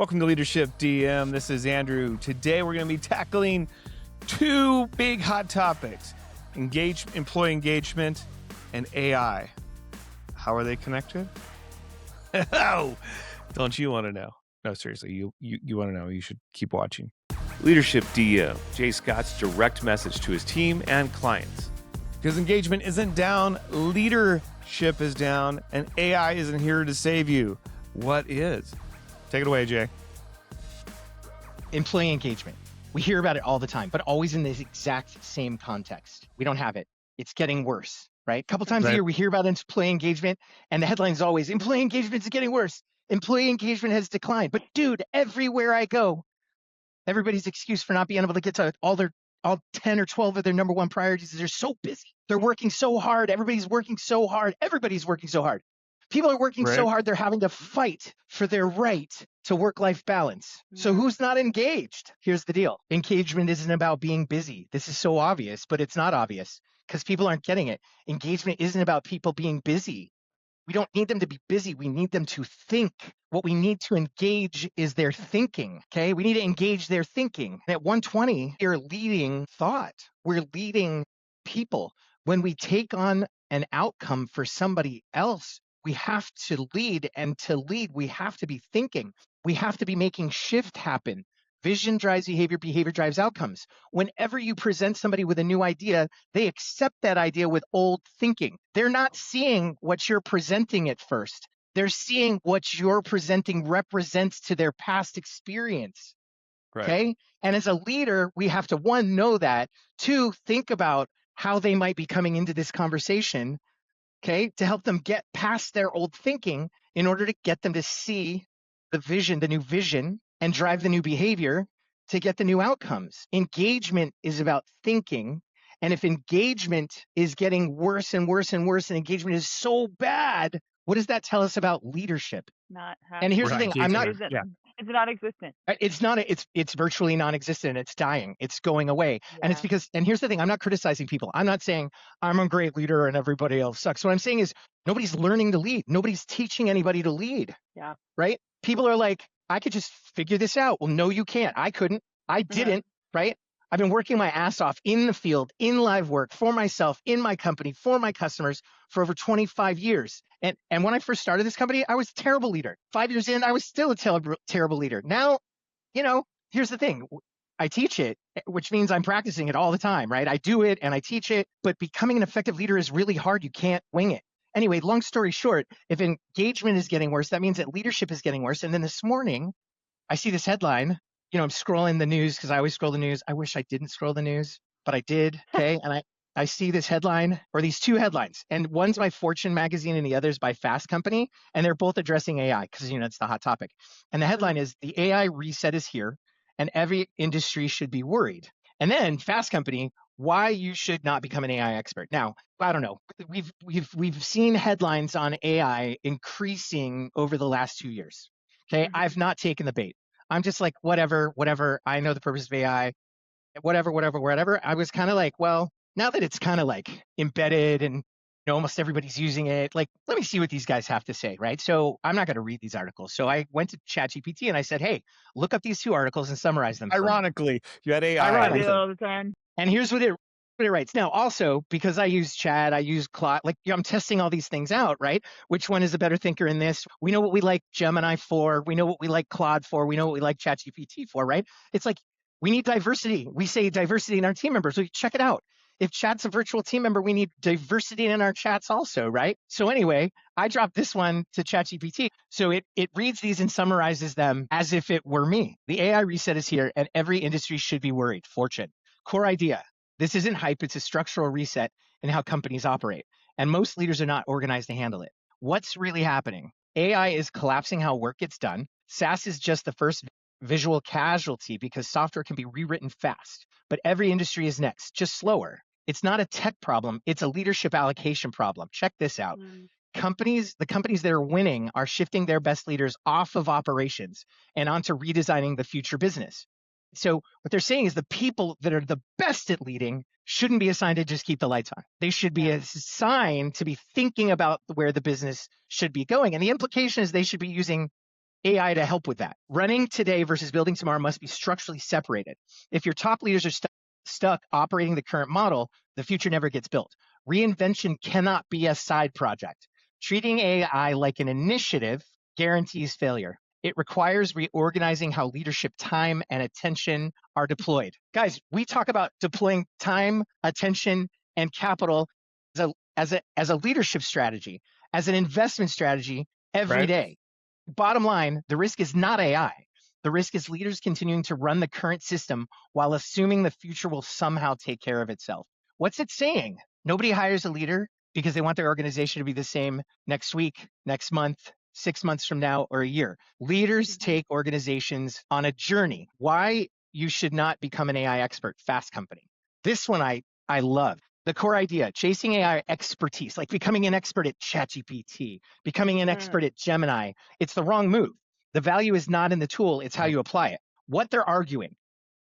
Welcome to Leadership DM. This is Andrew. Today we're going to be tackling two big hot topics: employee engagement and AI. How are they connected? Oh, don't you want to know? No, seriously, you want to know. You should keep watching. Leadership DM, Jay Scott's direct message to his team and clients. Because engagement isn't down, leadership is down, and AI isn't here to save you. What is? Take it away, Jay. Employee engagement. We hear about it all the time, but always in this exact same context. We don't have it. It's getting worse, right? A couple times a year, we hear about employee engagement, and the headline is always, employee engagement is getting worse. Employee engagement has declined. But dude, everywhere I go, everybody's excuse for not being able to get to all 10 or 12 of their number one priorities is they're so busy. They're working so hard. Everybody's working so hard. Everybody's working so hard. People are working so hard, they're having to fight for their right to work-life balance. So who's not engaged? Here's the deal. Engagement isn't about being busy. This is so obvious, but it's not obvious because people aren't getting it. Engagement isn't about people being busy. We don't need them to be busy. We need them to think. What we need to engage is their thinking, okay? We need to engage their thinking. And at 120, you're leading thought. We're leading people. When we take on an outcome for somebody else, we have to lead, and to lead, we have to be thinking. We have to be making shift happen. Vision drives behavior, behavior drives outcomes. Whenever you present somebody with a new idea, they accept that idea with old thinking. They're not seeing what you're presenting at first. They're seeing what you're presenting represents to their past experience. Okay? And as a leader, we have to, one, know that, two, think about how they might be coming into this conversation, okay, to help them get past their old thinking in order to get them to see the vision, the new vision, and drive the new behavior to get the new outcomes. Engagement is about thinking. And if engagement is getting worse and worse and worse, and engagement is so bad, what does that tell us about leadership? Not And here's the thing, it's non-existent. It's virtually non-existent. It's dying. It's going away. Yeah. And it's because, and here's the thing, I'm not criticizing people. I'm not saying I'm a great leader and everybody else sucks. What I'm saying is nobody's learning to lead. Nobody's teaching anybody to lead. Yeah. Right? People are like, I could just figure this out. Well, no, you can't. I couldn't. I didn't. Right? I've been working my ass off in the field, in live work, for myself, in my company, for my customers for over 25 years. And when I first started this company, I was a terrible leader. 5 years in, I was still a terrible leader. Now, here's the thing. I teach it, which means I'm practicing it all the time, right? I do it and I teach it, but becoming an effective leader is really hard. You can't wing it. Anyway, long story short, if engagement is getting worse, that means that leadership is getting worse. And then this morning, I see this headline. I'm scrolling the news because I always scroll the news. I wish I didn't scroll the news, but I did. Okay. And I see this headline, or these two headlines, and one's by Fortune magazine and the other's by Fast Company. And they're both addressing AI because, it's the hot topic. And the headline is, the AI reset is here and every industry should be worried. And then Fast Company, why you should not become an AI expert. Now, I don't know. We've seen headlines on AI increasing over the last 2 years. Okay. I've not taken the bait. I'm just like, whatever. I know the purpose of AI, whatever. I was kind of like, well, now that it's kind of like embedded and almost everybody's using it, like, let me see what these guys have to say, right? So I'm not going to read these articles. So I went to ChatGPT and I said, hey, look up these two articles and summarize them. Ironically, you had AI. Ironically. All the time. And here's what it writes. Now, also, because I use Chat, I use Claude, I'm testing all these things out, right? Which one is a better thinker in this? We know what we like Gemini for. We know what we like Claude for. We know what we like ChatGPT for, right? It's like, we need diversity. We say diversity in our team members. So check it out. If Chat's a virtual team member, we need diversity in our chats also, right? So anyway, I dropped this one to ChatGPT. So it reads these and summarizes them as if it were me. The AI reset is here and every industry should be worried. Fortune. Core idea. This isn't hype. It's a structural reset in how companies operate. And most leaders are not organized to handle it. What's really happening? AI is collapsing how work gets done. SaaS is just the first visual casualty because software can be rewritten fast. But every industry is next, just slower. It's not a tech problem. It's a leadership allocation problem. Check this out. The companies that are winning are shifting their best leaders off of operations and onto redesigning the future business. So what they're saying is the people that are the best at leading shouldn't be assigned to just keep the lights on. They should be assigned to be thinking about where the business should be going. And the implication is they should be using AI to help with that. Running today versus building tomorrow must be structurally separated. If your top leaders are stuck operating the current model, the future never gets built. Reinvention cannot be a side project. Treating AI like an initiative guarantees failure. It requires reorganizing how leadership time and attention are deployed. Guys, we talk about deploying time, attention, and capital as a leadership strategy, as an investment strategy every day. Bottom line, the risk is not AI. The risk is leaders continuing to run the current system while assuming the future will somehow take care of itself. What's it saying? Nobody hires a leader because they want their organization to be the same next week, next month, 6 months from now, or a year. Leaders take organizations on a journey. Why you should not become an AI expert, Fast Company. This one I love. The core idea, chasing AI expertise, like becoming an expert at ChatGPT, becoming an expert at Gemini. It's the wrong move. The value is not in the tool, it's how you apply it. What they're arguing,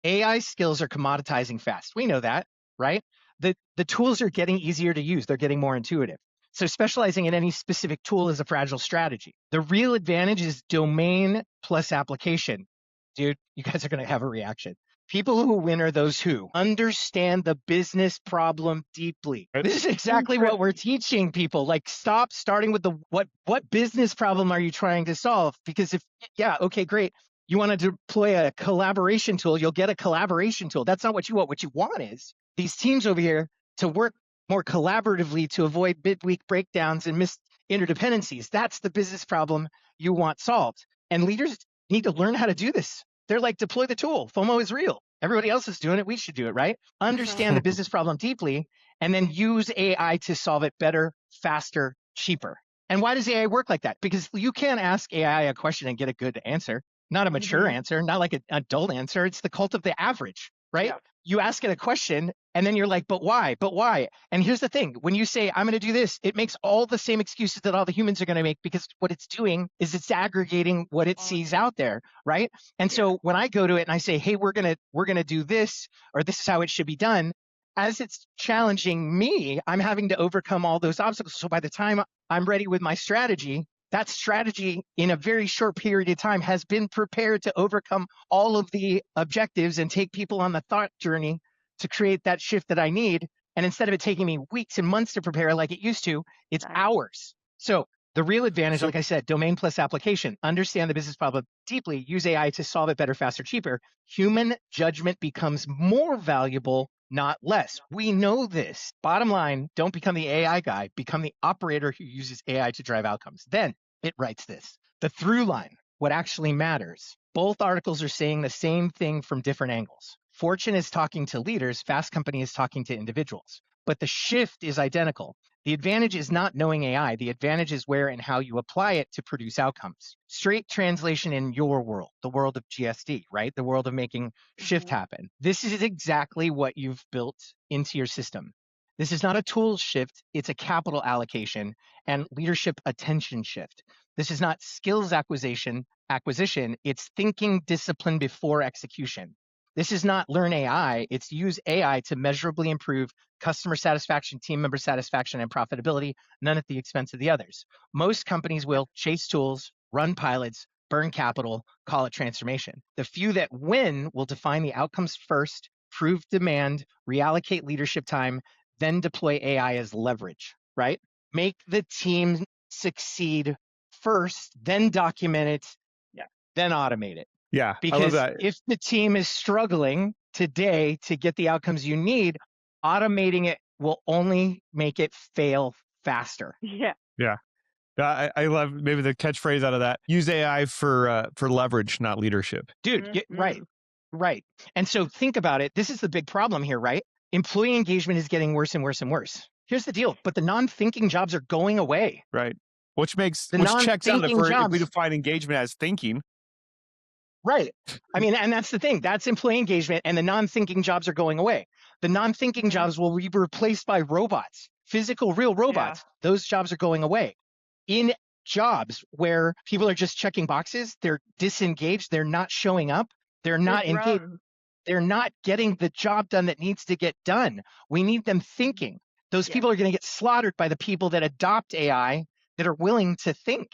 AI skills are commoditizing fast. We know that, right? The tools are getting easier to use. They're getting more intuitive. So specializing in any specific tool is a fragile strategy. The real advantage is domain plus application. Dude, you guys are going to have a reaction. People who win are those who understand the business problem deeply. This is exactly what we're teaching people. Like, stop starting with the what business problem are you trying to solve? Because okay, great. You want to deploy a collaboration tool, you'll get a collaboration tool. That's not what you want. What you want is these teams over here to work more collaboratively to avoid midweek breakdowns and missed interdependencies. That's the business problem you want solved. And leaders need to learn how to do this. They're like, deploy the tool. FOMO is real. Everybody else is doing it. We should do it, right? Understand the business problem deeply and then use AI to solve it better, faster, cheaper. And why does AI work like that? Because you can't ask AI a question and get a good answer, not a mature answer, not like an adult answer. It's the cult of the average, right? Yeah. You ask it a question and then you're like, but why? But why? And here's the thing. When you say, I'm going to do this, it makes all the same excuses that all the humans are going to make, because what it's doing is it's aggregating what it sees out there, right? And so when I go to it and I say, hey, we're going to do this, or this is how it should be done, as it's challenging me, I'm having to overcome all those obstacles. So by the time I'm ready with my strategy, that strategy in a very short period of time has been prepared to overcome all of the objectives and take people on the thought journey to create that shift that I need. And instead of it taking me weeks and months to prepare like it used to, it's hours. So the real advantage, like I said, domain plus application, understand the business problem deeply, use AI to solve it better, faster, cheaper. Human judgment becomes more valuable, not less. We know this. Bottom line, don't become the AI guy, become the operator who uses AI to drive outcomes. Then it writes this, the through line, what actually matters. Both articles are saying the same thing from different angles. Fortune is talking to leaders, Fast Company is talking to individuals, but the shift is identical. The advantage is not knowing AI. The advantage is where and how you apply it to produce outcomes. Straight translation in your world, the world of GSD, right? The world of making shift happen. This is exactly what you've built into your system. This is not a tool shift. It's a capital allocation and leadership attention shift. This is not skills acquisition. It's thinking discipline before execution. This is not learn AI. It's use AI to measurably improve customer satisfaction, team member satisfaction, and profitability, none at the expense of the others. Most companies will chase tools, run pilots, burn capital, call it transformation. The few that win will define the outcomes first, prove demand, reallocate leadership time, then deploy AI as leverage, right? Make the team succeed first, then document it, then automate it. Yeah, because I love that. If the team is struggling today to get the outcomes you need, automating it will only make it fail faster. Yeah. I love maybe the catchphrase out of that. Use AI for leverage, not leadership. Dude, right. And so think about it. This is the big problem here, right? Employee engagement is getting worse and worse and worse. Here's the deal, but the non-thinking jobs are going away. Right. Which checks out if we define engagement as thinking. Right. I mean, and that's the thing. That's employee engagement, and the non-thinking jobs are going away. The non-thinking jobs will be replaced by robots, physical, real robots. Yeah. Those jobs are going away. In jobs where people are just checking boxes, they're disengaged, they're not showing up, they're not engaged, they're not getting the job done that needs to get done. We need them thinking. Those people are going to get slaughtered by the people that adopt AI that are willing to think.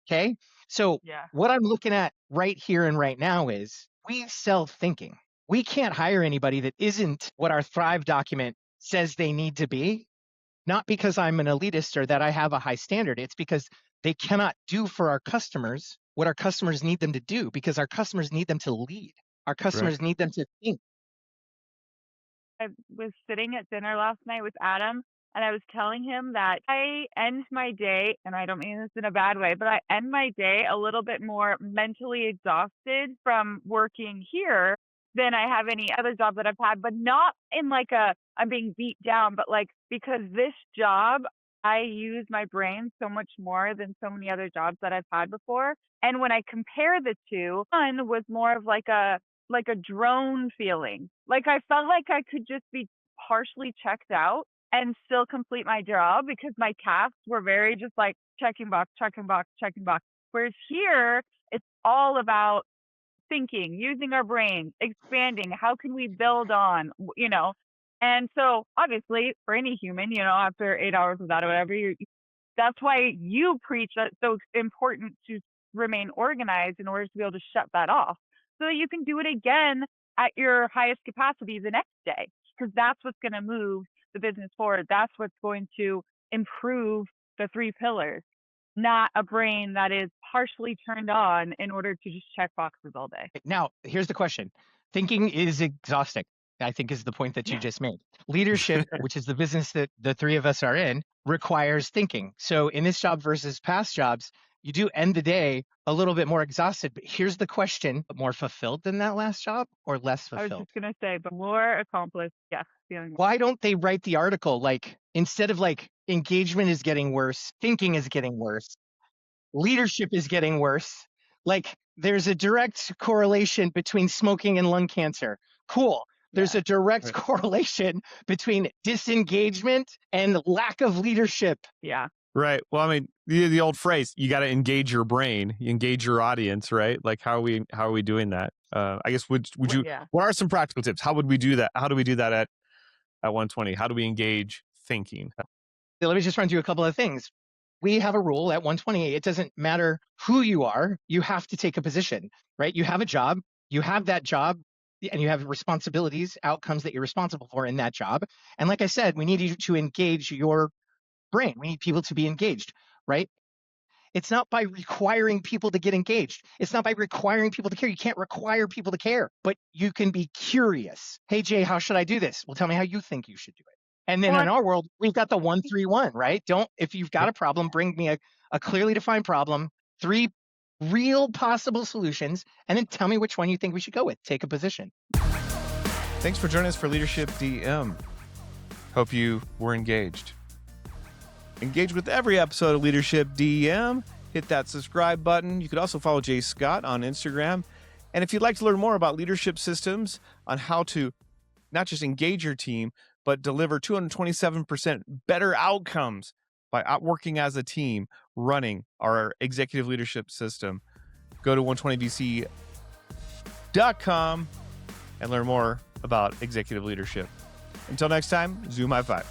Okay. So Yeah. what I'm looking at right here and right now is we sell thinking. We can't hire anybody that isn't what our Thrive document says they need to be, not because I'm an elitist or that I have a high standard. It's because they cannot do for our customers what our customers need them to do, because our customers need them to lead. Our customers need them to think. I was sitting at dinner last night with Adam, and I was telling him that I end my day, and I don't mean this in a bad way, but I end my day a little bit more mentally exhausted from working here than I have any other job that I've had, but not in like a I'm being beat down, but like because this job, I use my brain so much more than so many other jobs that I've had before. And when I compare the two, one was more of like a drone feeling. Like I felt like I could just be partially checked out and still complete my job because my tasks were very just like checking box, checking box, checking box. Whereas here, it's all about thinking, using our brains, expanding. How can we build on, And so obviously for any human, after 8 hours of that or whatever, that's why you preach that it's so important to remain organized in order to be able to shut that off so that you can do it again at your highest capacity the next day, because that's what's going to move the business forward. That's what's going to improve the 3 pillars, not a brain that is partially turned on in order to just check boxes all day. Now, here's the question. Thinking is exhausting, I think, is the point that you just made. Leadership, which is the business that the 3 of us are in, requires thinking. So in this job versus past jobs, you do end the day a little bit more exhausted. But here's the question: more fulfilled than that last job or less I was fulfilled? just going to say, but more accomplished. Yeah. Feeling Why don't they write the article like, instead of like engagement is getting worse, thinking is getting worse, leadership is getting worse? Like, there's a direct correlation between smoking and lung cancer. Cool. There's a direct correlation between disengagement and lack of leadership. Yeah. Right. Well, I mean, the old phrase, you got to engage your brain, you engage your audience, right? Like, how are we doing that? I guess, would you, what are some practical tips? How would we do that? How do we do that at 120? How do we engage thinking? Let me just run through a couple of things. We have a rule at 128. It doesn't matter who you are. You have to take a position, right? You have a job. You have that job, and you have responsibilities, outcomes that you're responsible for in that job. And like I said, we need you to engage your brain. We need people to be engaged, right? It's not by requiring people to get engaged. It's not by requiring people to care. You can't require people to care, but you can be curious. Hey, Jay, how should I do this? Well, tell me how you think you should do it. And then in our world, we've got the 1-3-1, right? If you've got a problem, bring me a clearly defined problem, 3 real possible solutions, and then tell me which one you think we should go with. Take a position. Thanks for joining us for Leadership DM. Hope you were engaged. Engage with every episode of Leadership DM. Hit that subscribe button. You could also follow Jay Scott on Instagram. And if you'd like to learn more about leadership systems, on how to not just engage your team, but deliver 227% better outcomes by working as a team, running our executive leadership system, go to 120bc.com and learn more about executive leadership. Until next time, Zoom high five.